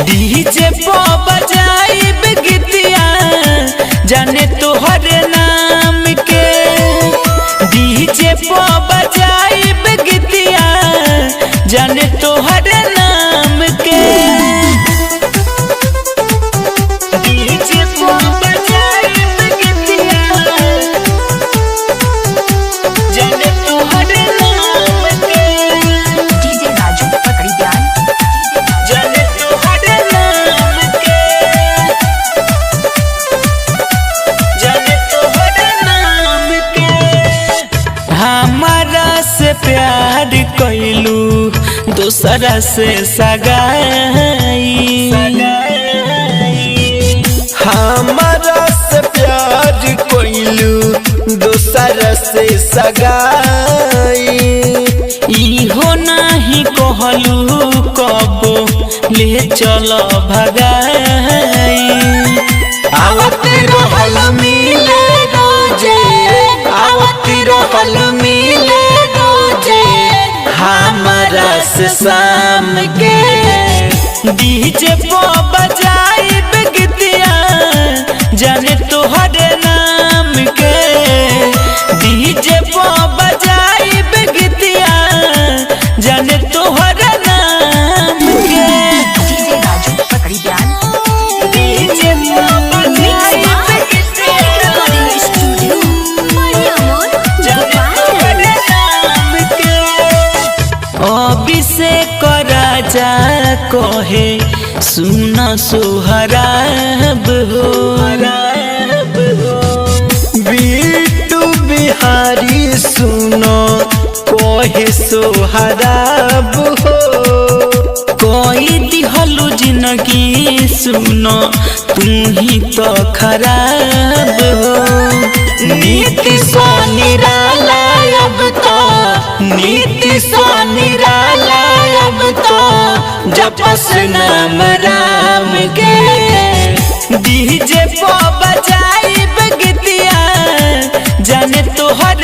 DJ पे बजाइब गीतिया जाने तोहर नाम के। डीजे पे बजाइब गीतिया जाने तोहर नाम के। डीजे पे बजाइब गीतिया जाने तोहर नाम के। डीजे राजू पकड़ी ध्यान जाने तोहर नाम के। जाने तोहर नाम के। हमारा से प्यार कैलू दूसरा से सगाई। हमारा से प्यार कोइलू दूसरा से सगाई। इहो नहीं कहलू कबो ले चलो भगाई। आवत रहल मिले रोजे, आवत रहल मिले रोजे, हमारा से शाम के। डीजे पे बजाइब गीतिया जाने तोहर नाम के। डीजे पे बजाइब गीतिया जाने तोहर नाम के। डीजे राजू पकड़ी ध्यान डीजे पे बजाइब गीतिया स्टूडियो जाने तोहर नाम के। अभिषेक राजा कहे सुना सोहराब हो। बिट्टू बिहारी सुनो कोहे सोहराब हो। कोई दिहलू जिंदगी सुनो तू ही तो खराब हो। नीति सो निराला अब तो, नीति सो निराला अब तो, जपस नाम राम के। डीजे पे बजाइब गीतिया जाने तोहर